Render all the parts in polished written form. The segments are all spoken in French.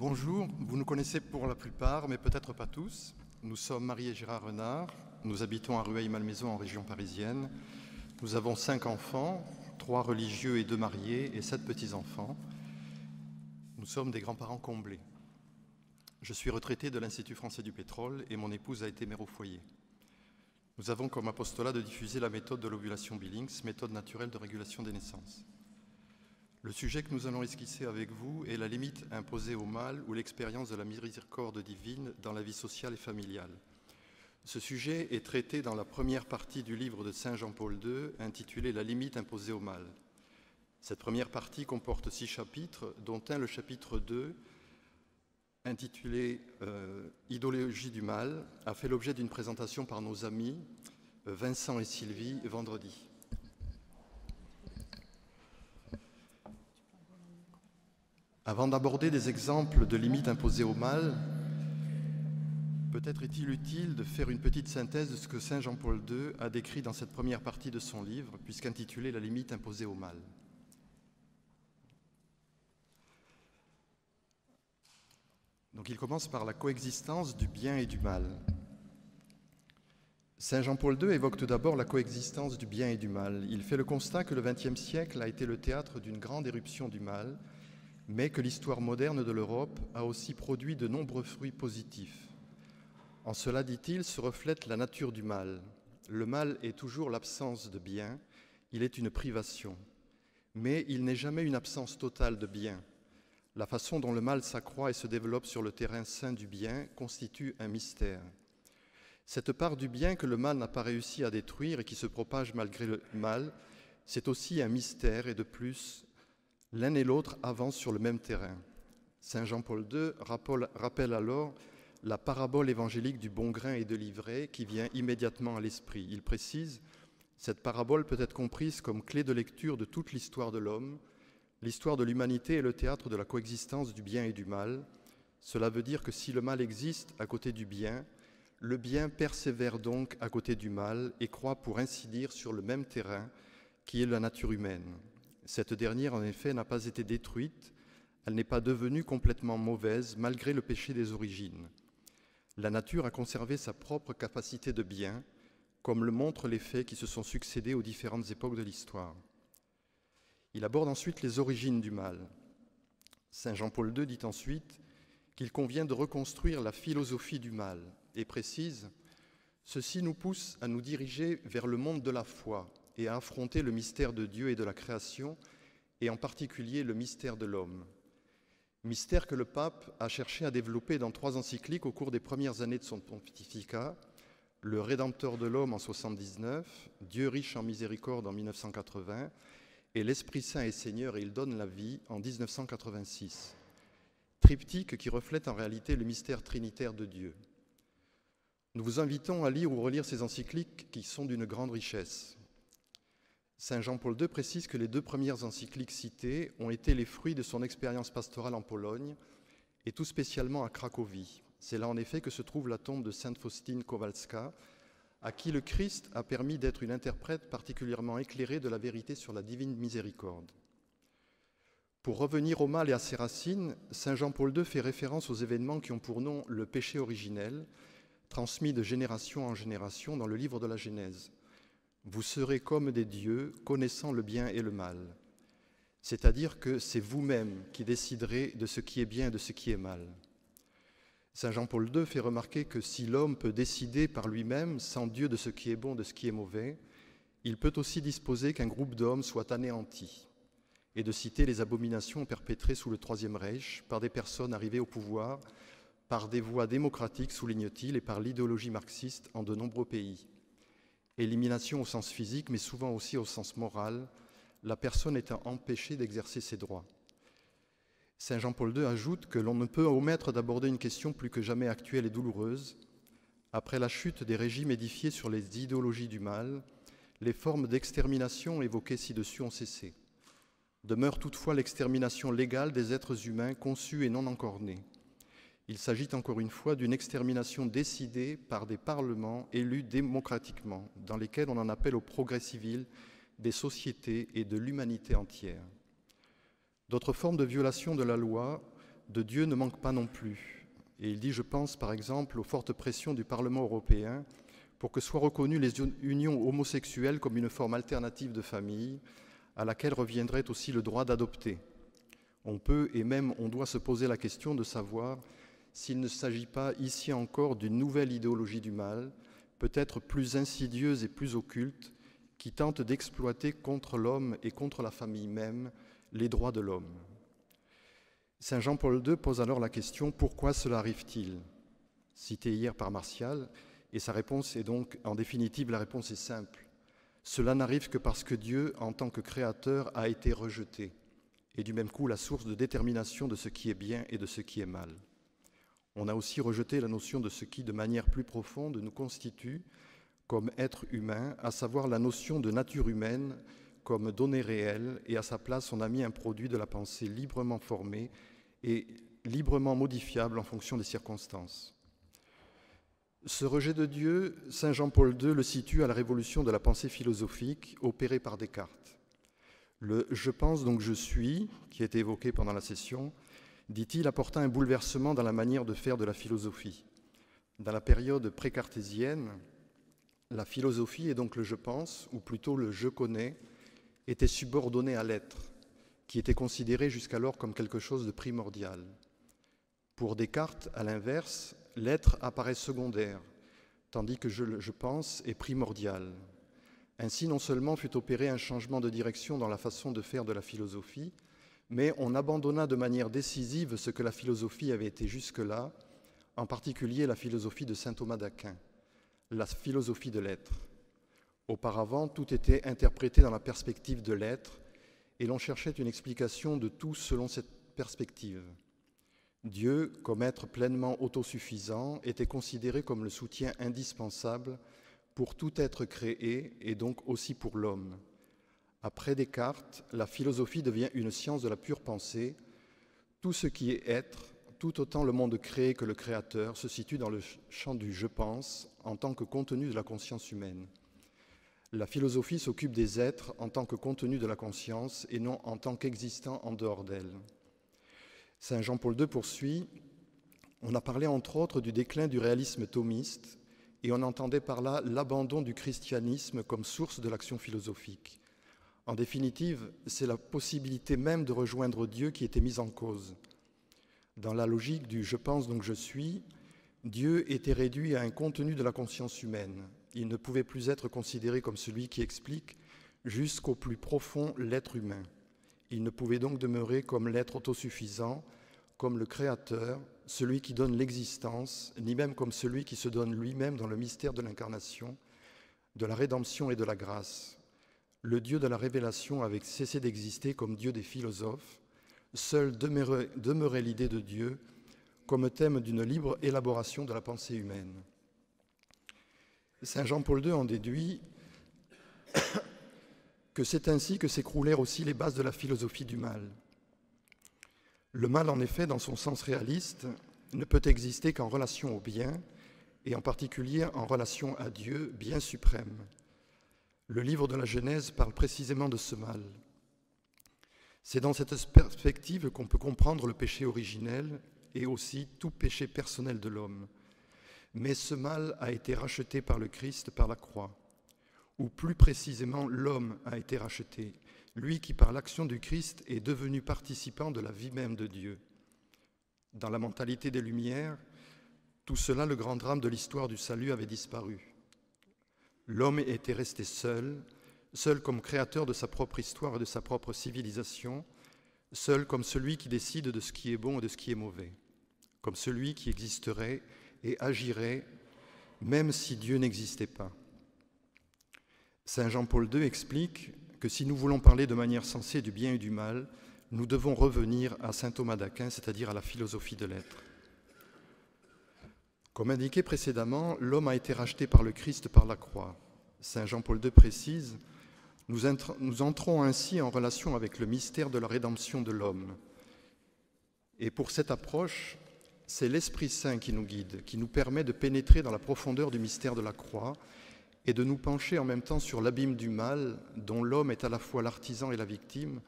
Bonjour, vous nous connaissez pour la plupart, mais peut-être pas tous. Nous sommes Marie et Gérard Renard, nous habitons à Rueil-Malmaison en région parisienne. Nous avons 5 enfants, 3 religieux et 2 mariés et 7 petits-enfants. Nous sommes des grands-parents comblés. Je suis retraité de l'Institut français du pétrole et mon épouse a été mère au foyer. Nous avons comme apostolat de diffuser la méthode de l'ovulation Billings, méthode naturelle de régulation des naissances. Le sujet que nous allons esquisser avec vous est la limite imposée au mal ou l'expérience de la miséricorde divine dans la vie sociale et familiale. Ce sujet est traité dans la première partie du livre de Saint Jean-Paul II, intitulé « La limite imposée au mal ». Cette première partie comporte 6 chapitres, dont un, le chapitre 2, intitulé « Idéologie du mal », a fait l'objet d'une présentation par nos amis Vincent et Sylvie vendredi. Avant d'aborder des exemples de limites imposées au mal, peut-être est-il utile de faire une petite synthèse de ce que Saint Jean-Paul II a décrit dans cette première partie de son livre, puisqu'intitulé « La limite imposée au mal ». Donc il commence par la coexistence du bien et du mal. Saint Jean-Paul II évoque tout d'abord la coexistence du bien et du mal. Il fait le constat que le XXe siècle a été le théâtre d'une grande éruption du mal, mais que l'histoire moderne de l'Europe a aussi produit de nombreux fruits positifs. En cela, dit-il, se reflète la nature du mal. Le mal est toujours l'absence de bien, il est une privation. Mais il n'est jamais une absence totale de bien. La façon dont le mal s'accroît et se développe sur le terrain sain du bien constitue un mystère. Cette part du bien que le mal n'a pas réussi à détruire et qui se propage malgré le mal, c'est aussi un mystère et de plus, l'un et l'autre avancent sur le même terrain. Saint Jean-Paul II rappelle alors la parabole évangélique du bon grain et de l'ivraie qui vient immédiatement à l'esprit. Il précise « Cette parabole peut être comprise comme clé de lecture de toute l'histoire de l'homme. L'histoire de l'humanité est le théâtre de la coexistence du bien et du mal. Cela veut dire que si le mal existe à côté du bien, le bien persévère donc à côté du mal et croît pour ainsi dire sur le même terrain qui est la nature humaine. Cette dernière, en effet, n'a pas été détruite, elle n'est pas devenue complètement mauvaise malgré le péché des origines. La nature a conservé sa propre capacité de bien, comme le montrent les faits qui se sont succédés aux différentes époques de l'histoire. Il aborde ensuite les origines du mal. Saint Jean-Paul II dit ensuite qu'il convient de reconstruire la philosophie du mal et précise « Ceci nous pousse à nous diriger vers le monde de la foi et à affronter le mystère de Dieu et de la création, et en particulier le mystère de l'homme. Mystère que le pape a cherché à développer dans 3 encycliques au cours des premières années de son pontificat, le Rédempteur de l'homme en 79, Dieu riche en miséricorde en 1980, et l'Esprit Saint est Seigneur et il donne la vie en 1986. Triptyque qui reflète en réalité le mystère trinitaire de Dieu. Nous vous invitons à lire ou relire ces encycliques qui sont d'une grande richesse. Saint Jean-Paul II précise que les 2 premières encycliques citées ont été les fruits de son expérience pastorale en Pologne et tout spécialement à Cracovie. C'est là en effet que se trouve la tombe de Sainte Faustine Kowalska, à qui le Christ a permis d'être une interprète particulièrement éclairée de la vérité sur la divine miséricorde. Pour revenir au mal et à ses racines, Saint Jean-Paul II fait référence aux événements qui ont pour nom le péché originel, transmis de génération en génération dans le livre de la Genèse. Vous serez comme des dieux, connaissant le bien et le mal. C'est-à-dire que c'est vous-même qui déciderez de ce qui est bien et de ce qui est mal. Saint Jean-Paul II fait remarquer que si l'homme peut décider par lui-même, sans Dieu, de ce qui est bon, de ce qui est mauvais, il peut aussi disposer qu'un groupe d'hommes soit anéanti, et de citer les abominations perpétrées sous le Troisième Reich par des personnes arrivées au pouvoir, par des voies démocratiques, souligne-t-il, et par l'idéologie marxiste en de nombreux pays. Élimination au sens physique, mais souvent aussi au sens moral, la personne étant empêchée d'exercer ses droits. Saint Jean-Paul II ajoute que l'on ne peut omettre d'aborder une question plus que jamais actuelle et douloureuse. Après la chute des régimes édifiés sur les idéologies du mal, les formes d'extermination évoquées ci-dessus ont cessé. Demeure toutefois l'extermination légale des êtres humains conçus et non encore nés. Il s'agit encore une fois d'une extermination décidée par des parlements élus démocratiquement, dans lesquels on en appelle au progrès civil des sociétés et de l'humanité entière. D'autres formes de violation de la loi de Dieu ne manque pas non plus. Et il dit, je pense par exemple aux fortes pressions du Parlement européen pour que soient reconnues les unions homosexuelles comme une forme alternative de famille, à laquelle reviendrait aussi le droit d'adopter. On peut et même on doit se poser la question de savoir s'il ne s'agit pas ici encore d'une nouvelle idéologie du mal, peut-être plus insidieuse et plus occulte, qui tente d'exploiter contre l'homme et contre la famille même les droits de l'homme. Saint Jean-Paul II pose alors la question « Pourquoi cela arrive-t-il ?» Cité hier par Martial, et sa réponse est donc, en définitive, la réponse est simple. Cela n'arrive que parce que Dieu, en tant que créateur, a été rejeté, et du même coup la source de détermination de ce qui est bien et de ce qui est mal. On a aussi rejeté la notion de ce qui, de manière plus profonde, nous constitue comme être humain, à savoir la notion de nature humaine comme donnée réelle, et à sa place on a mis un produit de la pensée librement formé et librement modifiable en fonction des circonstances. Ce rejet de Dieu, saint Jean-Paul II le situe à la révolution de la pensée philosophique opérée par Descartes. Le « je pense donc je suis » qui a été évoqué pendant la session, dit-il, apporta un bouleversement dans la manière de faire de la philosophie. Dans la période pré-cartésienne, la philosophie, et donc le « je pense », ou plutôt le « je connais », était subordonné à l'être, qui était considéré jusqu'alors comme quelque chose de primordial. Pour Descartes, à l'inverse, l'être apparaît secondaire, tandis que je pense est primordial. Ainsi, non seulement fut opéré un changement de direction dans la façon de faire de la philosophie, mais on abandonna de manière décisive ce que la philosophie avait été jusque-là, en particulier la philosophie de saint Thomas d'Aquin, la philosophie de l'être. Auparavant, tout était interprété dans la perspective de l'être, et l'on cherchait une explication de tout selon cette perspective. Dieu, comme être pleinement autosuffisant, était considéré comme le soutien indispensable pour tout être créé et donc aussi pour l'homme. Après Descartes, la philosophie devient une science de la pure pensée. Tout ce qui est être, tout autant le monde créé que le créateur, se situe dans le champ du « je pense » en tant que contenu de la conscience humaine. La philosophie s'occupe des êtres en tant que contenu de la conscience et non en tant qu'existant en dehors d'elle. Saint Jean-Paul II poursuit, on a parlé entre autres du déclin du réalisme thomiste et on entendait par là l'abandon du christianisme comme source de l'action philosophique. En définitive, c'est la possibilité même de rejoindre Dieu qui était mise en cause. Dans la logique du « je pense donc je suis », Dieu était réduit à un contenu de la conscience humaine. Il ne pouvait plus être considéré comme celui qui explique jusqu'au plus profond l'être humain. Il ne pouvait donc demeurer comme l'être autosuffisant, comme le Créateur, celui qui donne l'existence, ni même comme celui qui se donne lui-même dans le mystère de l'incarnation, de la rédemption et de la grâce. Le Dieu de la révélation avait cessé d'exister comme Dieu des philosophes. Seule demeurait l'idée de Dieu comme thème d'une libre élaboration de la pensée humaine. Saint Jean-Paul II en déduit que c'est ainsi que s'écroulèrent aussi les bases de la philosophie du mal. Le mal, en effet, dans son sens réaliste, ne peut exister qu'en relation au bien, et en particulier en relation à Dieu, bien suprême. Le livre de la Genèse parle précisément de ce mal. C'est dans cette perspective qu'on peut comprendre le péché originel et aussi tout péché personnel de l'homme. Mais ce mal a été racheté par le Christ par la croix. Ou plus précisément, l'homme a été racheté, lui qui par l'action du Christ est devenu participant de la vie même de Dieu. Dans la mentalité des Lumières, tout cela, le grand drame de l'histoire du salut avait disparu. L'homme était resté seul, seul comme créateur de sa propre histoire et de sa propre civilisation, seul comme celui qui décide de ce qui est bon et de ce qui est mauvais, comme celui qui existerait et agirait même si Dieu n'existait pas. Saint Jean-Paul II explique que si nous voulons parler de manière sensée du bien et du mal, nous devons revenir à saint Thomas d'Aquin, c'est-à-dire à la philosophie de l'être. Comme indiqué précédemment, l'homme a été racheté par le Christ par la croix. Saint Jean-Paul II précise, nous entrons ainsi en relation avec le mystère de la rédemption de l'homme. Et pour cette approche, c'est l'Esprit Saint qui nous guide, qui nous permet de pénétrer dans la profondeur du mystère de la croix et de nous pencher en même temps sur l'abîme du mal dont l'homme est à la fois l'artisan et la victime,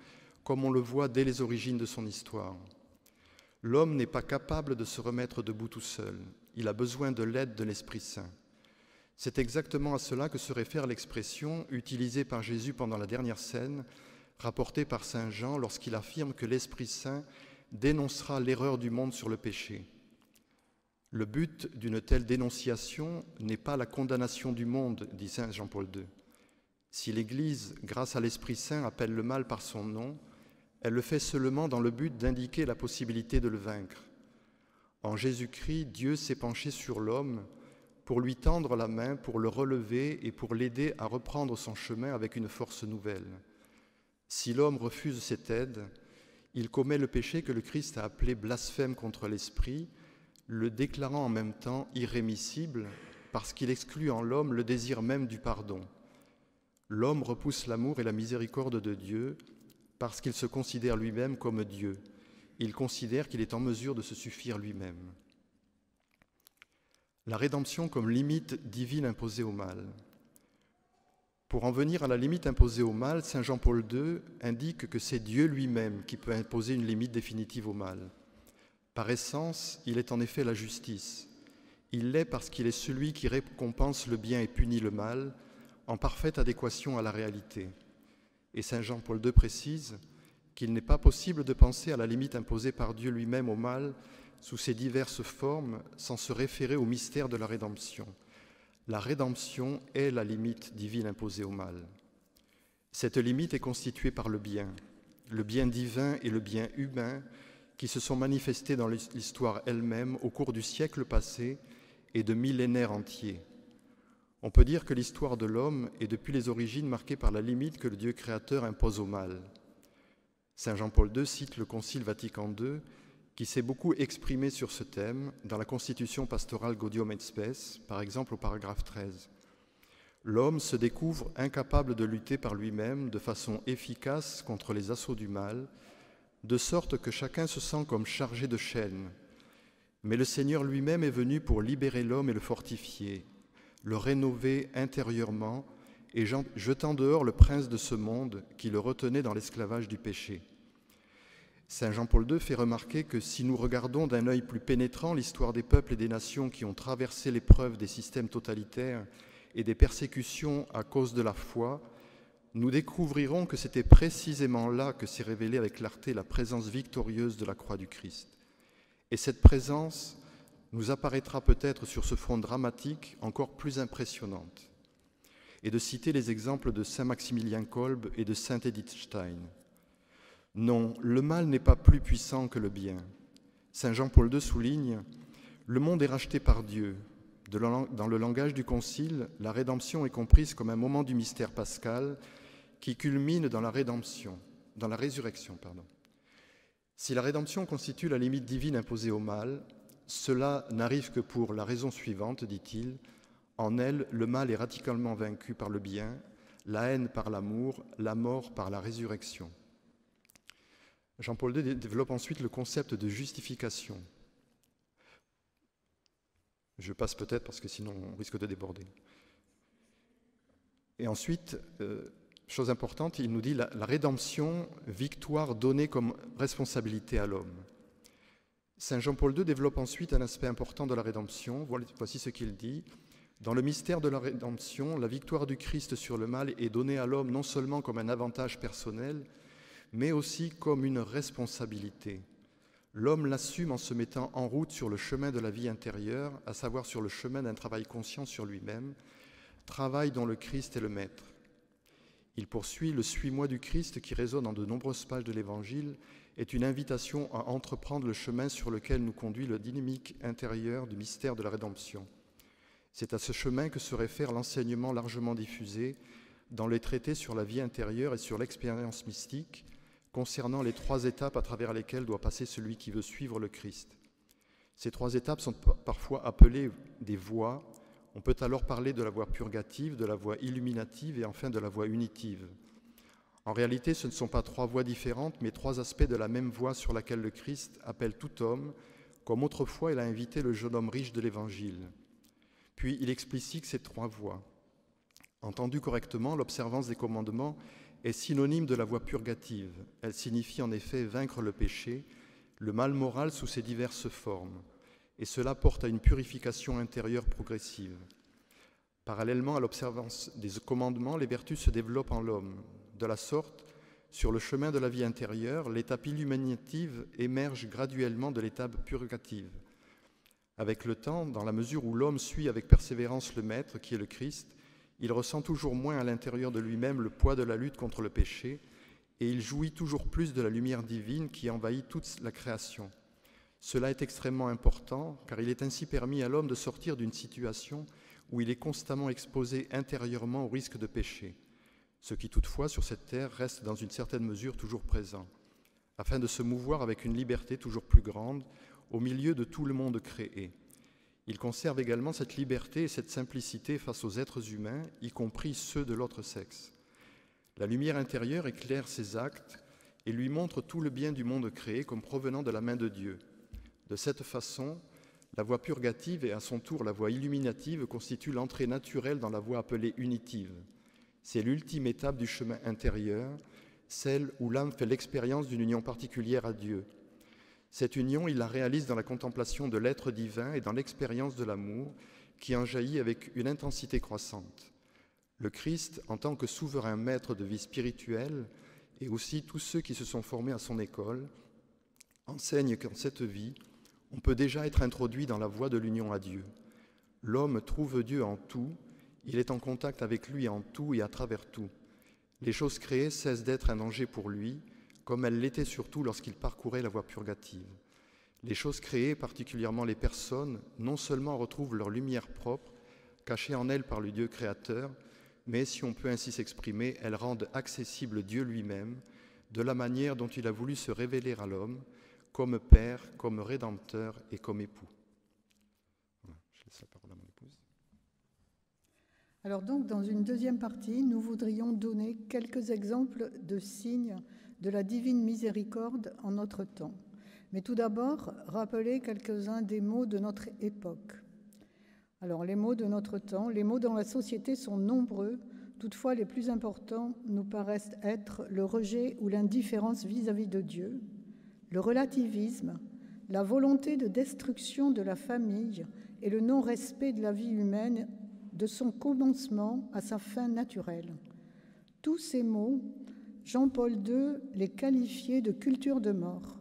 comme on le voit dès les origines de son histoire. L'homme n'est pas capable de se remettre debout tout seul. Il a besoin de l'aide de l'Esprit Saint. C'est exactement à cela que se réfère l'expression utilisée par Jésus pendant la dernière scène, rapportée par saint Jean lorsqu'il affirme que l'Esprit Saint dénoncera l'erreur du monde sur le péché. Le but d'une telle dénonciation n'est pas la condamnation du monde, dit saint Jean-Paul II. Si l'Église, grâce à l'Esprit Saint, appelle le mal par son nom, elle le fait seulement dans le but d'indiquer la possibilité de le vaincre. En Jésus-Christ, Dieu s'est penché sur l'homme pour lui tendre la main, pour le relever et pour l'aider à reprendre son chemin avec une force nouvelle. Si l'homme refuse cette aide, il commet le péché que le Christ a appelé blasphème contre l'Esprit, le déclarant en même temps irrémissible parce qu'il exclut en l'homme le désir même du pardon. L'homme repousse l'amour et la miséricorde de Dieu parce qu'il se considère lui-même comme Dieu. Il considère qu'il est en mesure de se suffire lui-même. La rédemption comme limite divine imposée au mal. Pour en venir à la limite imposée au mal, saint Jean-Paul II indique que c'est Dieu lui-même qui peut imposer une limite définitive au mal. Par essence, il est en effet la justice. Il l'est parce qu'il est celui qui récompense le bien et punit le mal, en parfaite adéquation à la réalité. Et saint Jean-Paul II précise qu'il n'est pas possible de penser à la limite imposée par Dieu lui-même au mal sous ses diverses formes sans se référer au mystère de la rédemption. La rédemption est la limite divine imposée au mal. Cette limite est constituée par le bien divin et le bien humain qui se sont manifestés dans l'histoire elle-même au cours du siècle passé et de millénaires entiers. On peut dire que l'histoire de l'homme est depuis les origines marquée par la limite que le Dieu créateur impose au mal. Saint Jean-Paul II cite le Concile Vatican II qui s'est beaucoup exprimé sur ce thème dans la Constitution pastorale Gaudium et Spes, par exemple au paragraphe 13. L'homme se découvre incapable de lutter par lui-même de façon efficace contre les assauts du mal, de sorte que chacun se sent comme chargé de chaînes. Mais le Seigneur lui-même est venu pour libérer l'homme et le fortifier, le rénover intérieurement et jetant dehors le prince de ce monde qui le retenait dans l'esclavage du péché. Saint Jean-Paul II fait remarquer que si nous regardons d'un œil plus pénétrant l'histoire des peuples et des nations qui ont traversé l'épreuve des systèmes totalitaires et des persécutions à cause de la foi, nous découvrirons que c'était précisément là que s'est révélée avec clarté la présence victorieuse de la croix du Christ. Et cette présence nous apparaîtra peut-être sur ce front dramatique encore plus impressionnante. Et de citer les exemples de saint Maximilien Kolbe et de saint Edith Stein. Non, le mal n'est pas plus puissant que le bien. Saint Jean-Paul II souligne « Le monde est racheté par Dieu. Dans le langage du Concile, la rédemption est comprise comme un moment du mystère pascal qui culmine dans la résurrection. Si la rédemption constitue la limite divine imposée au mal, cela n'arrive que pour la raison suivante, dit-il. En elle, le mal est radicalement vaincu par le bien, la haine par l'amour, la mort par la résurrection. » Jean-Paul II développe ensuite le concept de justification. Je passe peut-être parce que sinon on risque de déborder. Et ensuite, chose importante, il nous dit la rédemption, victoire donnée comme responsabilité à l'homme. Saint Jean-Paul II développe ensuite un aspect important de la rédemption. Voici ce qu'il dit. Dans le mystère de la rédemption, la victoire du Christ sur le mal est donnée à l'homme non seulement comme un avantage personnel, mais aussi comme une responsabilité. L'homme l'assume en se mettant en route sur le chemin de la vie intérieure, à savoir sur le chemin d'un travail conscient sur lui-même, travail dont le Christ est le maître. Il poursuit « Le suis-moi du Christ » qui résonne dans de nombreuses pages de l'Évangile est une invitation à entreprendre le chemin sur lequel nous conduit le dynamique intérieur du mystère de la rédemption. C'est à ce chemin que se réfère l'enseignement largement diffusé dans les traités sur la vie intérieure et sur l'expérience mystique, concernant les 3 étapes à travers lesquelles doit passer celui qui veut suivre le Christ. Ces 3 étapes sont parfois appelées des voies. On peut alors parler de la voie purgative, de la voie illuminative et enfin de la voie unitive. En réalité, ce ne sont pas 3 voies différentes, mais 3 aspects de la même voie sur laquelle le Christ appelle tout homme, comme autrefois il a invité le jeune homme riche de l'Évangile. Puis il explicite ces 3 voies. Entendu correctement, l'observance des commandements est synonyme de la voie purgative. Elle signifie en effet vaincre le péché, le mal moral sous ses diverses formes, et cela porte à une purification intérieure progressive. Parallèlement à l'observance des commandements, les vertus se développent en l'homme. De la sorte, sur le chemin de la vie intérieure, l'étape illuminative émerge graduellement de l'étape purgative. Avec le temps, dans la mesure où l'homme suit avec persévérance le Maître, qui est le Christ, il ressent toujours moins à l'intérieur de lui-même le poids de la lutte contre le péché, et il jouit toujours plus de la lumière divine qui envahit toute la création. Cela est extrêmement important, car il est ainsi permis à l'homme de sortir d'une situation où il est constamment exposé intérieurement au risque de péché, ce qui toutefois sur cette terre reste dans une certaine mesure toujours présent, afin de se mouvoir avec une liberté toujours plus grande au milieu de tout le monde créé. Il conserve également cette liberté et cette simplicité face aux êtres humains, y compris ceux de l'autre sexe. La lumière intérieure éclaire ses actes et lui montre tout le bien du monde créé comme provenant de la main de Dieu. De cette façon, la voie purgative et à son tour la voie illuminative constituent l'entrée naturelle dans la voie appelée unitive. C'est l'ultime étape du chemin intérieur, celle où l'âme fait l'expérience d'une union particulière à Dieu. Cette union, il la réalise dans la contemplation de l'être divin et dans l'expérience de l'amour qui en jaillit avec une intensité croissante. Le Christ, en tant que souverain maître de vie spirituelle, et aussi tous ceux qui se sont formés à son école, enseignent qu'en cette vie, on peut déjà être introduit dans la voie de l'union à Dieu. L'homme trouve Dieu en tout, il est en contact avec lui en tout et à travers tout. Les choses créées cessent d'être un danger pour lui, comme elles l'étaient surtout lorsqu'il parcourait la voie purgative. Les choses créées, particulièrement les personnes, non seulement retrouvent leur lumière propre, cachée en elles par le Dieu créateur, mais, si on peut ainsi s'exprimer, elles rendent accessible Dieu lui-même, de la manière dont il a voulu se révéler à l'homme, comme Père, comme Rédempteur et comme époux. Voilà, je laisse la parole à mon épouse. Alors donc, dans une deuxième partie, nous voudrions donner quelques exemples de signes de la divine miséricorde en notre temps. Mais tout d'abord, rappeler quelques-uns des mots de notre époque. Alors, les mots de notre temps, les mots dans la société sont nombreux, toutefois les plus importants nous paraissent être le rejet ou l'indifférence vis-à-vis de Dieu, le relativisme, la volonté de destruction de la famille et le non-respect de la vie humaine de son commencement à sa fin naturelle. Tous ces mots, Jean-Paul II les qualifiait de culture de mort.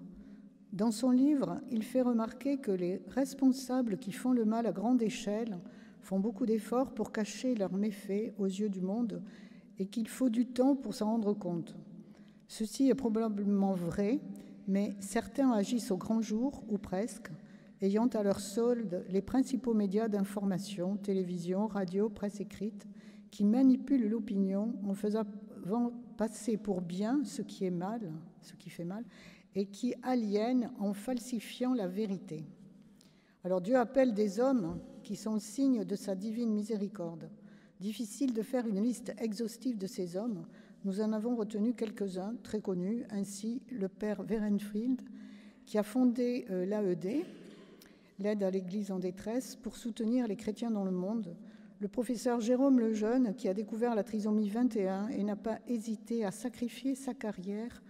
Dans son livre, il fait remarquer que les responsables qui font le mal à grande échelle font beaucoup d'efforts pour cacher leurs méfaits aux yeux du monde et qu'il faut du temps pour s'en rendre compte. Ceci est probablement vrai, mais certains agissent au grand jour, ou presque, ayant à leur solde les principaux médias d'information, télévision, radio, presse écrite, qui manipulent l'opinion en faisant passer pour bien ce qui est mal, ce qui fait mal, et qui aliènent en falsifiant la vérité. Alors Dieu appelle des hommes qui sont signes de sa divine miséricorde. Difficile de faire une liste exhaustive de ces hommes. Nous en avons retenu quelques-uns très connus, ainsi le père Werenfried, qui a fondé l'AED, l'aide à l'Église en détresse, pour soutenir les chrétiens dans le monde, le professeur Jérôme Lejeune, qui a découvert la trisomie 21 et n'a pas hésité à sacrifier sa carrière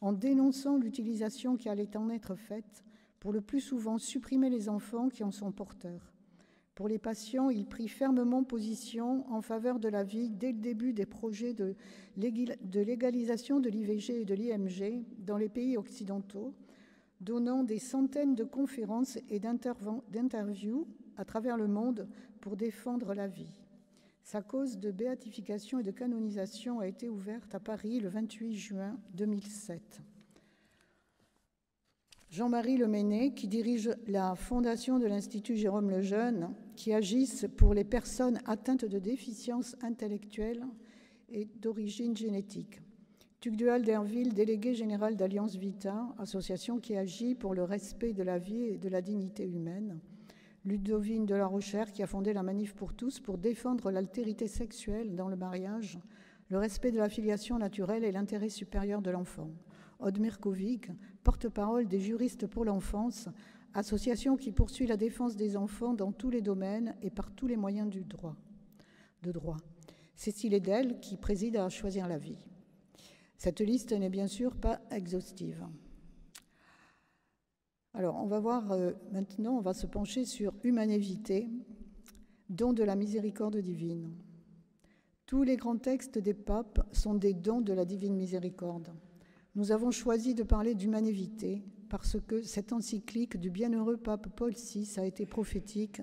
en dénonçant l'utilisation qui allait en être faite pour le plus souvent supprimer les enfants qui en sont porteurs. Pour les patients, il prit fermement position en faveur de la vie dès le début des projets de légalisation de l'IVG et de l'IMG dans les pays occidentaux, donnant des centaines de conférences et d'interviews à travers le monde pour défendre la vie. Sa cause de béatification et de canonisation a été ouverte à Paris le 28 juin 2007. Jean-Marie Leméné, qui dirige la fondation de l'Institut Jérôme Lejeune, qui agissent pour les personnes atteintes de déficiences intellectuelles et d'origine génétique. Tugdual Derville, délégué général d'Alliance Vita, association qui agit pour le respect de la vie et de la dignité humaine. Ludovine de la Rochère, qui a fondé la Manif pour tous pour défendre l'altérité sexuelle dans le mariage, le respect de la filiation naturelle et l'intérêt supérieur de l'enfant. Aude Mirkovic, porte-parole des juristes pour l'enfance, association qui poursuit la défense des enfants dans tous les domaines et par tous les moyens de droit. Cécile Edel, qui préside à Choisir la vie. Cette liste n'est bien sûr pas exhaustive. Alors, on va voir maintenant, on va se pencher sur Humanae Vitae, don de la miséricorde divine. Tous les grands textes des papes sont des dons de la divine miséricorde. Nous avons choisi de parler d'Humanae Vitae parce que cette encyclique du bienheureux pape Paul VI a été prophétique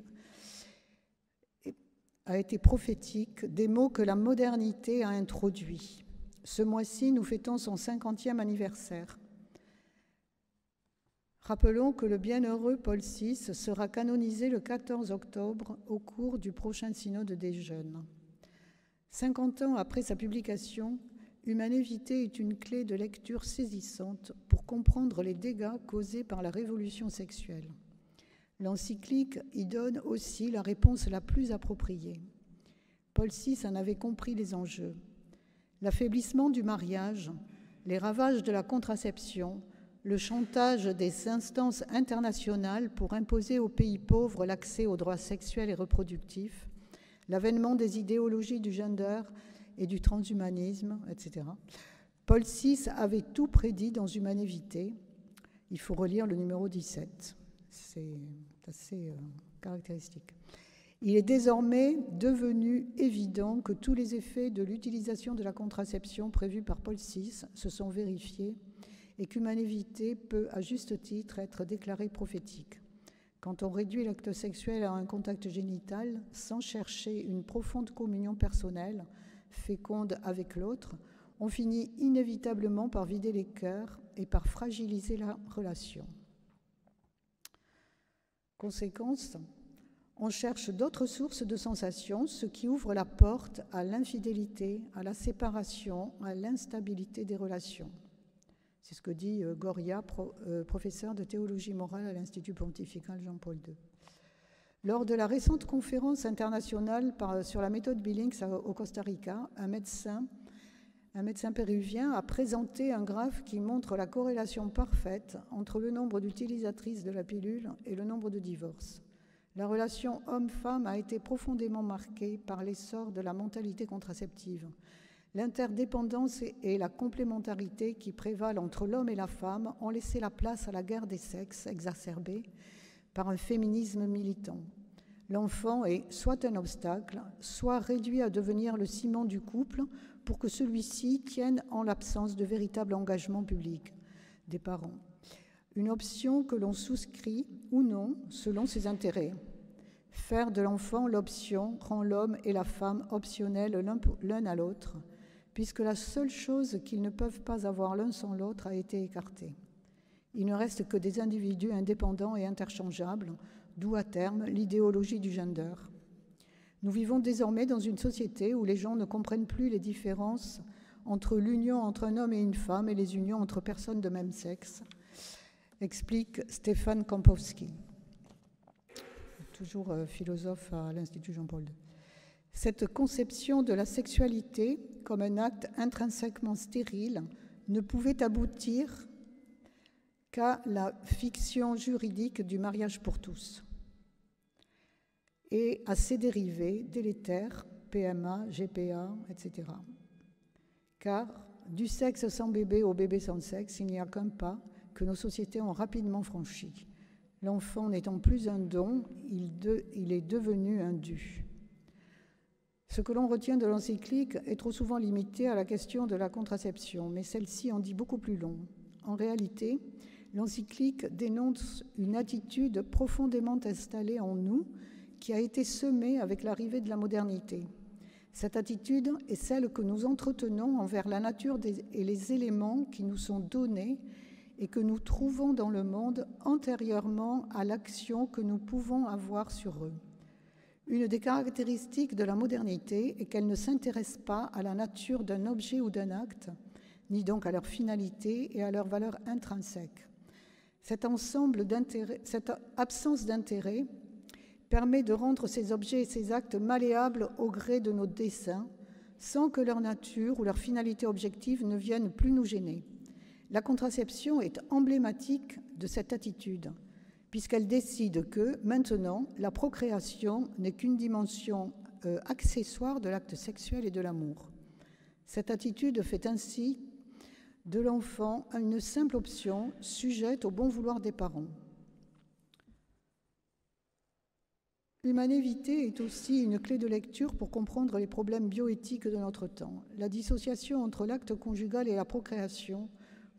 des mots que la modernité a introduits. Ce mois-ci, nous fêtons son 50e anniversaire. Rappelons que le bienheureux Paul VI sera canonisé le 14 octobre au cours du prochain synode des jeunes. 50 ans après sa publication, Humanae Vitae est une clé de lecture saisissante pour comprendre les dégâts causés par la révolution sexuelle. L'encyclique y donne aussi la réponse la plus appropriée. Paul VI en avait compris les enjeux. L'affaiblissement du mariage, les ravages de la contraception, le chantage des instances internationales pour imposer aux pays pauvres l'accès aux droits sexuels et reproductifs, l'avènement des idéologies du gender et du transhumanisme, etc. Paul VI avait tout prédit dans Humanae Vitae. Il faut relire le numéro 17. C'est assez caractéristique. Il est désormais devenu évident que tous les effets de l'utilisation de la contraception prévue par Paul VI se sont vérifiés et qu'Humanae Vitae peut, à juste titre, être déclarée prophétique. Quand on réduit l'acte sexuel à un contact génital sans chercher une profonde communion personnelle, féconde avec l'autre, on finit inévitablement par vider les cœurs et par fragiliser la relation. Conséquence, on cherche d'autres sources de sensations, ce qui ouvre la porte à l'infidélité, à la séparation, à l'instabilité des relations. C'est ce que dit Goria, professeur de théologie morale à l'Institut pontifical Jean-Paul II. Lors de la récente conférence internationale sur la méthode Billings au Costa Rica, un médecin péruvien a présenté un graphe qui montre la corrélation parfaite entre le nombre d'utilisatrices de la pilule et le nombre de divorces. La relation homme-femme a été profondément marquée par l'essor de la mentalité contraceptive. L'interdépendance et la complémentarité qui prévalent entre l'homme et la femme ont laissé la place à la guerre des sexes exacerbée par un féminisme militant. L'enfant est soit un obstacle, soit réduit à devenir le ciment du couple pour que celui-ci tienne en l'absence de véritable engagement public des parents. Une option que l'on souscrit ou non selon ses intérêts. Faire de l'enfant l'option rend l'homme et la femme optionnels l'un à l'autre, puisque la seule chose qu'ils ne peuvent pas avoir l'un sans l'autre a été écartée. Il ne reste que des individus indépendants et interchangeables, d'où à terme l'idéologie du gender. Nous vivons désormais dans une société où les gens ne comprennent plus les différences entre l'union entre un homme et une femme et les unions entre personnes de même sexe, explique Stefan Kampowski, toujours philosophe à l'Institut Jean-Paul II. Cette conception de la sexualité comme un acte intrinsèquement stérile ne pouvait aboutir qu'à la fiction juridique du mariage pour tous et à ses dérivés délétères, PMA, GPA, etc. Car du sexe sans bébé au bébé sans sexe, il n'y a qu'un pas que nos sociétés ont rapidement franchi. L'enfant n'étant plus un don, il est devenu un dû. Ce que l'on retient de l'encyclique est trop souvent limité à la question de la contraception, mais celle-ci en dit beaucoup plus long. En réalité, l'encyclique dénonce une attitude profondément installée en nous qui a été semée avec l'arrivée de la modernité. Cette attitude est celle que nous entretenons envers la nature et les éléments qui nous sont donnés et que nous trouvons dans le monde antérieurement à l'action que nous pouvons avoir sur eux. Une des caractéristiques de la modernité est qu'elle ne s'intéresse pas à la nature d'un objet ou d'un acte, ni donc à leur finalité et à leur valeur intrinsèque. Cette absence d'intérêt permet de rendre ces objets et ces actes malléables au gré de nos desseins, sans que leur nature ou leur finalité objective ne viennent plus nous gêner. La contraception est emblématique de cette attitude, puisqu'elle décide que, maintenant, la procréation n'est qu'une dimension accessoire de l'acte sexuel et de l'amour. Cette attitude fait ainsi de l'enfant une simple option sujette au bon vouloir des parents. L'humanité est aussi une clé de lecture pour comprendre les problèmes bioéthiques de notre temps. La dissociation entre l'acte conjugal et la procréation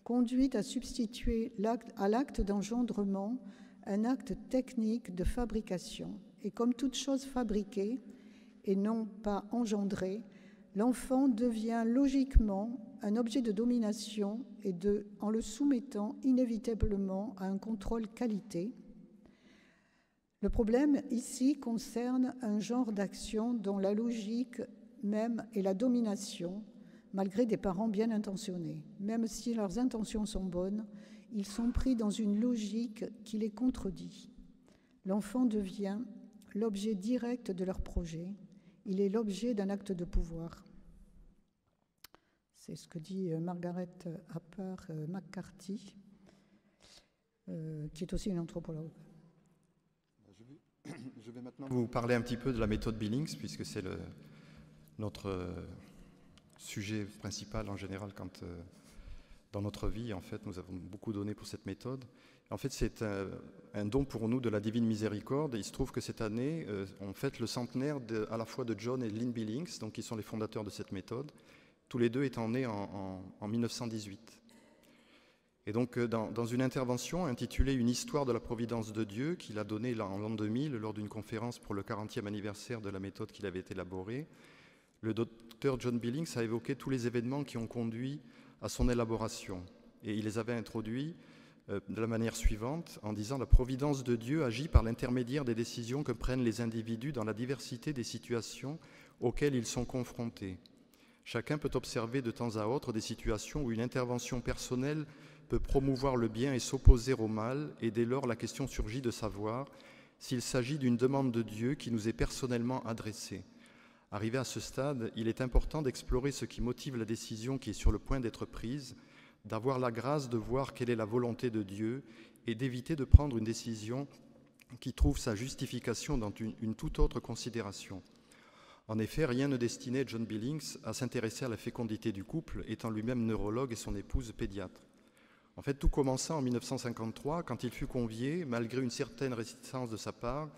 conduit à substituer à l'acte d'engendrement un acte technique de fabrication. Et comme toute chose fabriquée et non pas engendrée, l'enfant devient logiquement un objet de domination en le soumettant inévitablement à un contrôle qualité. Le problème ici concerne un genre d'action dont la logique même est la domination, malgré des parents bien intentionnés. Même si leurs intentions sont bonnes, ils sont pris dans une logique qui les contredit. L'enfant devient l'objet direct de leur projet. Il est l'objet d'un acte de pouvoir. C'est ce que dit Margaret Harper McCarthy, qui est aussi une anthropologue. Je vais maintenant vous parler un petit peu de la méthode Billings, puisque c'est notre sujet principal en général quand dans notre vie, en fait, nous avons beaucoup donné pour cette méthode. En fait, c'est un don pour nous de la Divine Miséricorde. Et il se trouve que cette année, on fête le centenaire à la fois de John et Lynn Billings, donc qui sont les fondateurs de cette méthode, tous les deux étant nés en 1918. Et donc, dans une intervention intitulée « Une histoire de la providence de Dieu » qu'il a donnée en l'an 2000 lors d'une conférence pour le 40e anniversaire de la méthode qu'il avait élaborée, le docteur John Billings a évoqué tous les événements qui ont conduit à son élaboration. Et il les avait introduits de la manière suivante, en disant « La providence de Dieu agit par l'intermédiaire des décisions que prennent les individus dans la diversité des situations auxquelles ils sont confrontés. Chacun peut observer de temps à autre des situations où une intervention personnelle peut promouvoir le bien et s'opposer au mal, et dès lors la question surgit de savoir s'il s'agit d'une demande de Dieu qui nous est personnellement adressée. Arrivé à ce stade, il est important d'explorer ce qui motive la décision qui est sur le point d'être prise, d'avoir la grâce de voir quelle est la volonté de Dieu et d'éviter de prendre une décision qui trouve sa justification dans une toute autre considération. En effet, rien ne destinait John Billings à s'intéresser à la fécondité du couple, étant lui-même neurologue et son épouse pédiatre. En fait, tout commença en 1953, quand il fut convié, malgré une certaine réticence de sa part,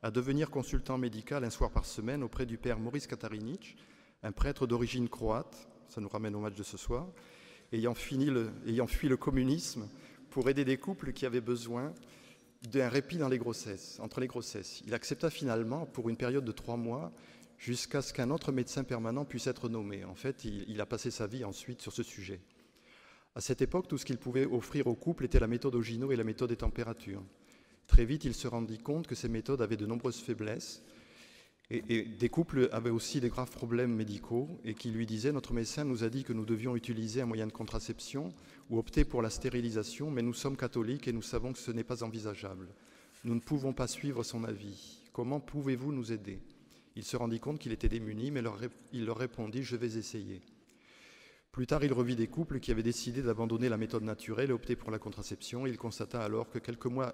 à devenir consultant médical un soir par semaine auprès du père Maurice Katarinic, un prêtre d'origine croate, ça nous ramène au match de ce soir, ayant fui le communisme pour aider des couples qui avaient besoin d'un répit entre les grossesses. Il accepta finalement, pour une période de 3 mois, jusqu'à ce qu'un autre médecin permanent puisse être nommé. En fait, il a passé sa vie ensuite sur ce sujet. À cette époque, tout ce qu'il pouvait offrir aux couples était la méthode Ogino et la méthode des températures. Très vite, il se rendit compte que ces méthodes avaient de nombreuses faiblesses et des couples avaient aussi des graves problèmes médicaux et qui lui disaient « Notre médecin nous a dit que nous devions utiliser un moyen de contraception ou opter pour la stérilisation, mais nous sommes catholiques et nous savons que ce n'est pas envisageable. Nous ne pouvons pas suivre son avis. Comment pouvez-vous nous aider ?» Il se rendit compte qu'il était démuni, mais il leur répondit « Je vais essayer ». Plus tard, il revit des couples qui avaient décidé d'abandonner la méthode naturelle et opter pour la contraception. Il constata alors que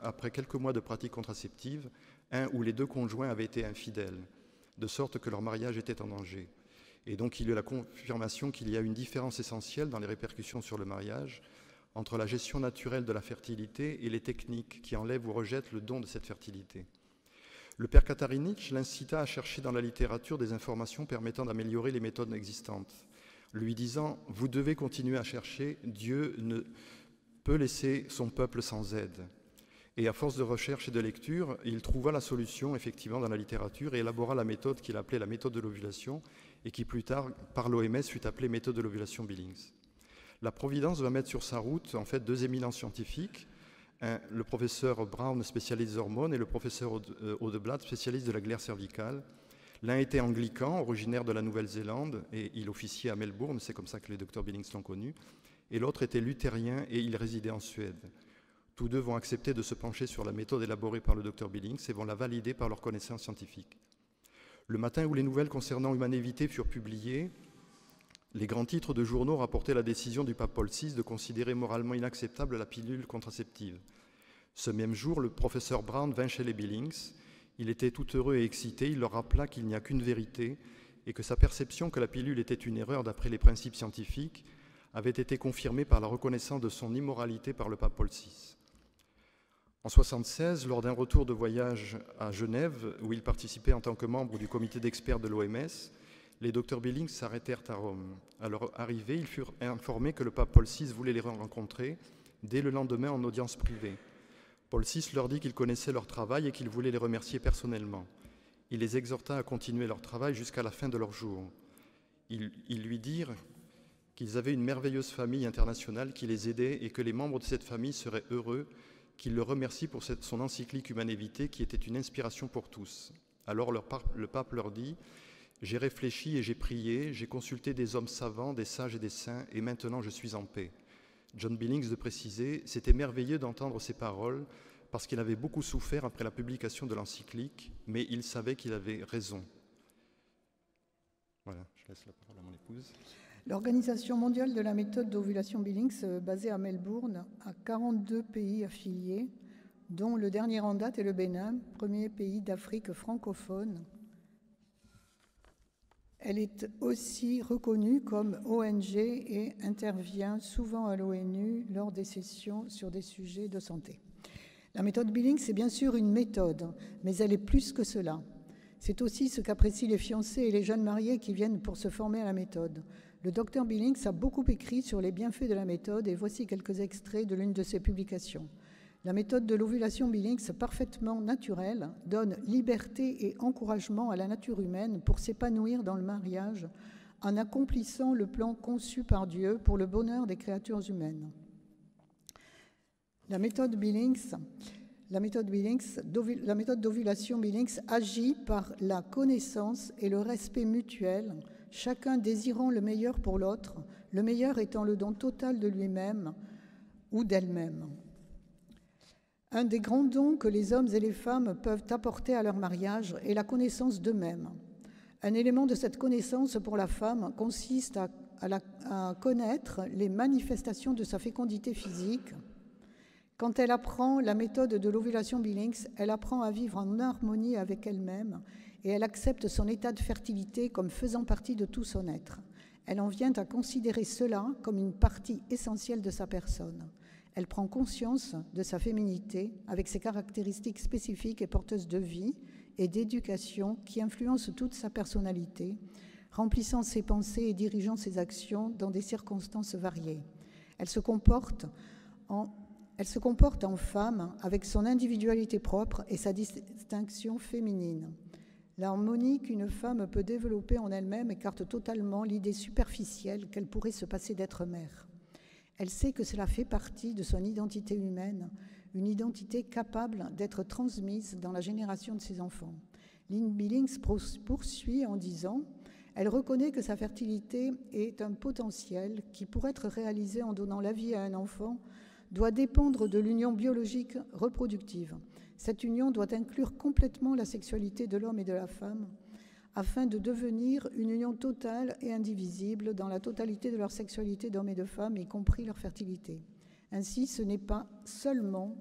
après quelques mois de pratique contraceptive, un ou les deux conjoints avaient été infidèles, de sorte que leur mariage était en danger. Et donc, il y a eu la confirmation qu'il y a une différence essentielle dans les répercussions sur le mariage entre la gestion naturelle de la fertilité et les techniques qui enlèvent ou rejettent le don de cette fertilité. Le père Katarinic l'incita à chercher dans la littérature des informations permettant d'améliorer les méthodes existantes, lui disant « Vous devez continuer à chercher, Dieu ne peut laisser son peuple sans aide ». Et à force de recherche et de lecture, il trouva la solution effectivement dans la littérature et élabora la méthode qu'il appelait la méthode de l'ovulation et qui plus tard, par l'OMS, fut appelée méthode de l'ovulation Billings. La Providence va mettre sur sa route en fait 2 éminents scientifiques, le professeur Brown, spécialiste des hormones, et le professeur Odeblatt, spécialiste de la glaire cervicale. L'un était anglican, originaire de la Nouvelle-Zélande, et il officiait à Melbourne, c'est comme ça que les docteurs Billings l'ont connu, et l'autre était luthérien et il résidait en Suède. Tous deux vont accepter de se pencher sur la méthode élaborée par le docteur Billings et vont la valider par leurs connaissances scientifiques. Le matin où les nouvelles concernant Humanité furent publiées, les grands titres de journaux rapportaient la décision du pape Paul VI de considérer moralement inacceptable la pilule contraceptive. Ce même jour, le professeur Brown vint chez les Billings. Il était tout heureux et excité, il leur rappela qu'il n'y a qu'une vérité et que sa perception que la pilule était une erreur d'après les principes scientifiques avait été confirmée par la reconnaissance de son immoralité par le pape Paul VI. En 1976, lors d'un retour de voyage à Genève, où il participait en tant que membre du comité d'experts de l'OMS, les docteurs Billings s'arrêtèrent à Rome. À leur arrivée, ils furent informés que le pape Paul VI voulait les rencontrer dès le lendemain en audience privée. Paul VI leur dit qu'il connaissait leur travail et qu'il voulait les remercier personnellement. Il les exhorta à continuer leur travail jusqu'à la fin de leur jour. Ils lui dirent qu'ils avaient une merveilleuse famille internationale qui les aidait et que les membres de cette famille seraient heureux qu'il le remercie pour son encyclique Humanae Vitae qui était une inspiration pour tous. Alors le pape leur dit « J'ai réfléchi et j'ai prié, j'ai consulté des hommes savants, des sages et des saints, et maintenant je suis en paix. » John Billings de préciser « C'était merveilleux d'entendre ces paroles parce qu'il avait beaucoup souffert après la publication de l'encyclique, mais il savait qu'il avait raison. » Voilà, je laisse la parole à mon épouse. L'Organisation mondiale de la méthode d'ovulation Billings, basée à Melbourne, a 42 pays affiliés, dont le dernier en date est le Bénin, premier pays d'Afrique francophone. Elle est aussi reconnue comme ONG et intervient souvent à l'ONU lors des sessions sur des sujets de santé. La méthode Billings est bien sûr une méthode, mais elle est plus que cela. C'est aussi ce qu'apprécient les fiancés et les jeunes mariés qui viennent pour se former à la méthode. Le docteur Billings a beaucoup écrit sur les bienfaits de la méthode et voici quelques extraits de l'une de ses publications. La méthode de l'ovulation Billings, parfaitement naturelle, donne liberté et encouragement à la nature humaine pour s'épanouir dans le mariage en accomplissant le plan conçu par Dieu pour le bonheur des créatures humaines. La méthode d'ovulation Billings agit par la connaissance et le respect mutuel, chacun désirant le meilleur pour l'autre, le meilleur étant le don total de lui-même ou d'elle-même. Un des grands dons que les hommes et les femmes peuvent apporter à leur mariage est la connaissance d'eux-mêmes. Un élément de cette connaissance pour la femme consiste à connaître les manifestations de sa fécondité physique. Quand elle apprend la méthode de l'ovulation Billings, elle apprend à vivre en harmonie avec elle-même et elle accepte son état de fertilité comme faisant partie de tout son être. Elle en vient à considérer cela comme une partie essentielle de sa personne. Elle prend conscience de sa féminité avec ses caractéristiques spécifiques et porteuses de vie et d'éducation qui influencent toute sa personnalité, remplissant ses pensées et dirigeant ses actions dans des circonstances variées. Elle se comporte en femme avec son individualité propre et sa distinction féminine. L'harmonie qu'une femme peut développer en elle-même écarte totalement l'idée superficielle qu'elle pourrait se passer d'être mère. Elle sait que cela fait partie de son identité humaine, une identité capable d'être transmise dans la génération de ses enfants. Lynn Billings poursuit en disant « Elle reconnaît que sa fertilité est un potentiel qui, pour être réalisé en donnant la vie à un enfant, doit dépendre de l'union biologique reproductive. Cette union doit inclure complètement la sexualité de l'homme et de la femme, afin de devenir une union totale et indivisible dans la totalité de leur sexualité d'hommes et de femmes, y compris leur fertilité. Ainsi, ce n'est pas seulement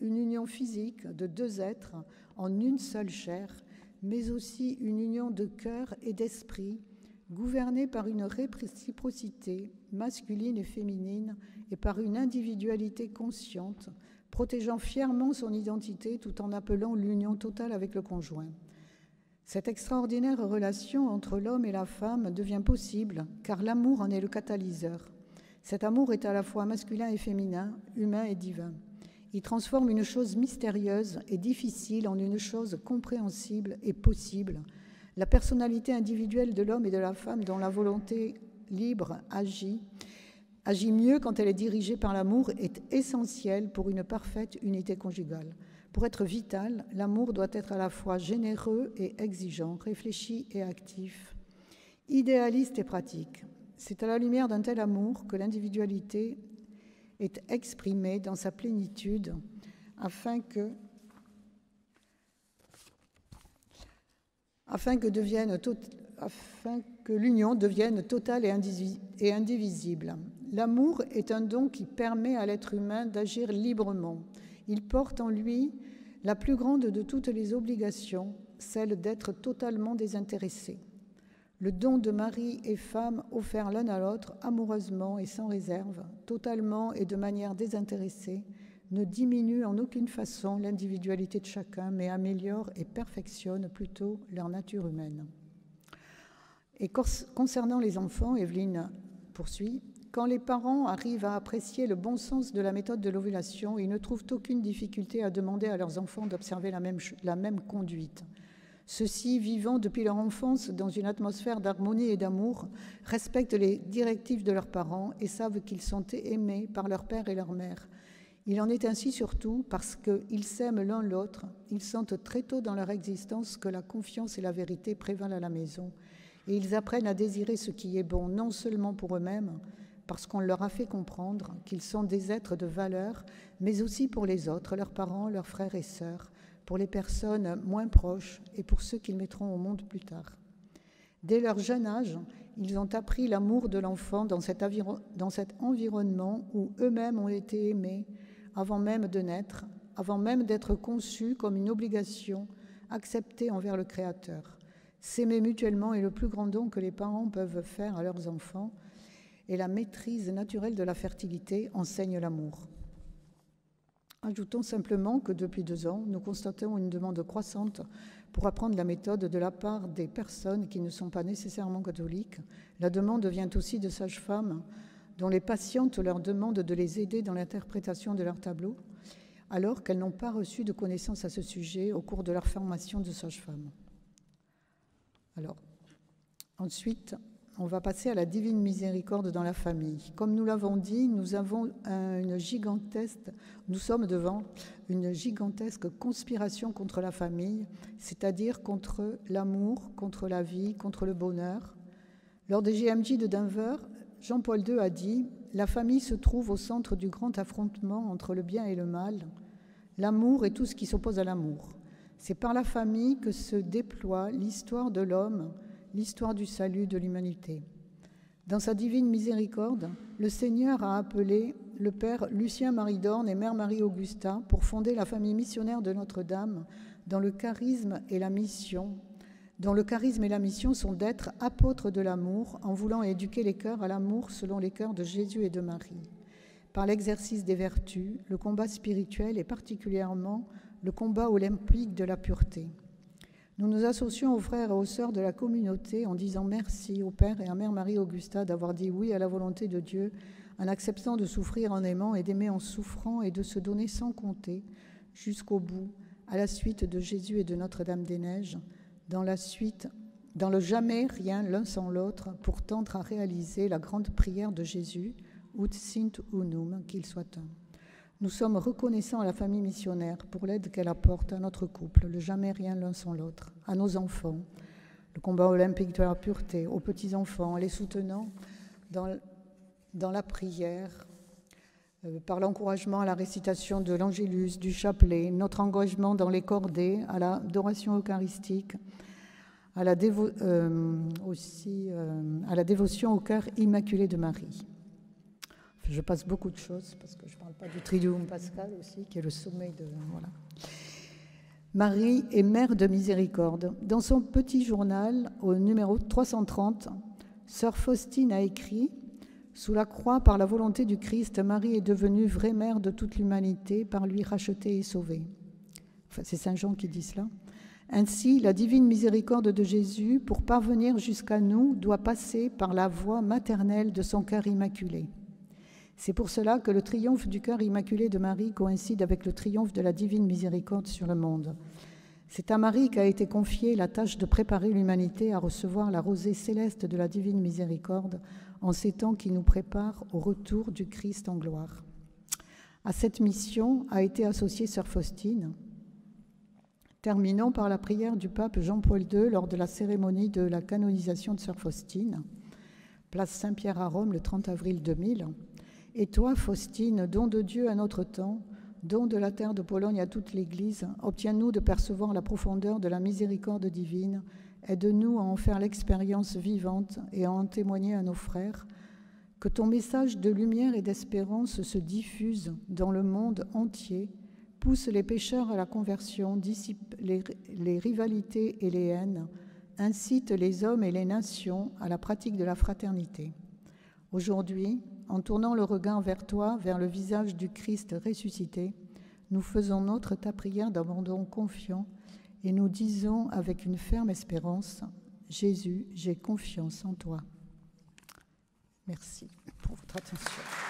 une union physique de deux êtres en une seule chair, mais aussi une union de cœur et d'esprit, gouvernée par une réciprocité masculine et féminine et par une individualité consciente, protégeant fièrement son identité tout en appelant l'union totale avec le conjoint. Cette extraordinaire relation entre l'homme et la femme devient possible car l'amour en est le catalyseur. Cet amour est à la fois masculin et féminin, humain et divin. Il transforme une chose mystérieuse et difficile en une chose compréhensible et possible. La personnalité individuelle de l'homme et de la femme dont la volonté libre agit mieux quand elle est dirigée par l'amour est essentielle pour une parfaite unité conjugale. Pour être vital, l'amour doit être à la fois généreux et exigeant, réfléchi et actif, idéaliste et pratique. C'est à la lumière d'un tel amour que l'individualité est exprimée dans sa plénitude afin que l'union devienne totale et indivisible. L'amour est un don qui permet à l'être humain d'agir librement. Il porte en lui la plus grande de toutes les obligations, celle d'être totalement désintéressé. Le don de mari et femme offerts l'un à l'autre amoureusement et sans réserve, totalement et de manière désintéressée, ne diminue en aucune façon l'individualité de chacun, mais améliore et perfectionne plutôt leur nature humaine. Et concernant les enfants, Evelyne poursuit, quand les parents arrivent à apprécier le bon sens de la méthode de l'ovulation, ils ne trouvent aucune difficulté à demander à leurs enfants d'observer la même conduite. Ceux-ci, vivant depuis leur enfance dans une atmosphère d'harmonie et d'amour, respectent les directives de leurs parents et savent qu'ils sont aimés par leur père et leur mère. Il en est ainsi surtout parce qu'ils s'aiment l'un l'autre, ils sentent très tôt dans leur existence que la confiance et la vérité prévalent à la maison, et ils apprennent à désirer ce qui est bon, non seulement pour eux-mêmes, parce qu'on leur a fait comprendre qu'ils sont des êtres de valeur, mais aussi pour les autres, leurs parents, leurs frères et sœurs, pour les personnes moins proches et pour ceux qu'ils mettront au monde plus tard. Dès leur jeune âge, ils ont appris l'amour de l'enfant dans cet environnement où eux-mêmes ont été aimés avant même de naître, avant même d'être conçus comme une obligation acceptée envers le Créateur. S'aimer mutuellement est le plus grand don que les parents peuvent faire à leurs enfants, et la maîtrise naturelle de la fertilité enseigne l'amour. Ajoutons simplement que depuis 2 ans, nous constatons une demande croissante pour apprendre la méthode de la part des personnes qui ne sont pas nécessairement catholiques. La demande vient aussi de sages-femmes dont les patientes leur demandent de les aider dans l'interprétation de leur tableau, alors qu'elles n'ont pas reçu de connaissances à ce sujet au cours de leur formation de sage-femme. Alors, ensuite, on va passer à la divine miséricorde dans la famille. Comme nous l'avons dit, nous sommes devant une gigantesque conspiration contre la famille, c'est-à-dire contre l'amour, contre la vie, contre le bonheur. Lors des GMJ de Denver, Jean-Paul II a dit « La famille se trouve au centre du grand affrontement entre le bien et le mal, l'amour et tout ce qui s'oppose à l'amour. C'est par la famille que se déploie l'histoire de l'homme, l'histoire du salut de l'humanité. » Dans sa divine miséricorde, le Seigneur a appelé le père Lucien Marie Dorn et mère Marie-Augusta pour fonder la famille missionnaire de Notre-Dame dont le charisme et la mission sont d'être apôtres de l'amour en voulant éduquer les cœurs à l'amour selon les cœurs de Jésus et de Marie. Par l'exercice des vertus, le combat spirituel et particulièrement le combat olympique de la pureté. Nous nous associons aux frères et aux sœurs de la communauté en disant merci au Père et à Mère Marie-Augusta d'avoir dit oui à la volonté de Dieu, en acceptant de souffrir en aimant et d'aimer en souffrant et de se donner sans compter jusqu'au bout, à la suite de Jésus et de Notre-Dame-des-Neiges, dans le jamais rien l'un sans l'autre pour tendre à réaliser la grande prière de Jésus, Ut sint unum, qu'il soit un. Nous sommes reconnaissants à la famille missionnaire pour l'aide qu'elle apporte à notre couple, le jamais rien l'un sans l'autre, à nos enfants, le combat olympique de la pureté, aux petits-enfants, en les soutenant dans la prière, par l'encouragement à la récitation de l'Angélus, du chapelet, notre engagement dans les cordées, à l'adoration eucharistique, à la dévotion au cœur immaculé de Marie. Je passe beaucoup de choses parce que je ne parle pas du Triduum Pascal aussi, qui est le sommet de... Voilà. Marie est mère de miséricorde. Dans son petit journal, au numéro 330, sœur Faustine a écrit « Sous la croix, par la volonté du Christ, Marie est devenue vraie mère de toute l'humanité, par lui rachetée et sauvée. » Enfin, c'est Saint Jean qui dit cela. Ainsi, la divine miséricorde de Jésus, pour parvenir jusqu'à nous, doit passer par la voie maternelle de son cœur immaculé. C'est pour cela que le triomphe du cœur immaculé de Marie coïncide avec le triomphe de la divine miséricorde sur le monde. C'est à Marie qu'a été confiée la tâche de préparer l'humanité à recevoir la rosée céleste de la divine miséricorde en ces temps qui nous préparent au retour du Christ en gloire. À cette mission a été associée sœur Faustine. Terminons par la prière du pape Jean-Paul II lors de la cérémonie de la canonisation de sœur Faustine, place Saint-Pierre à Rome le 30 avril 2000. Et toi, Faustine, don de Dieu à notre temps, don de la terre de Pologne à toute l'Église, obtiens-nous de percevoir la profondeur de la miséricorde divine, aide-nous à en faire l'expérience vivante et à en témoigner à nos frères, que ton message de lumière et d'espérance se diffuse dans le monde entier, pousse les pécheurs à la conversion, dissipe les rivalités et les haines, incite les hommes et les nations à la pratique de la fraternité. Aujourd'hui, en tournant le regard vers toi, vers le visage du Christ ressuscité, nous faisons nôtre ta prière d'abandon confiant et nous disons avec une ferme espérance, Jésus, j'ai confiance en toi. Merci pour votre attention.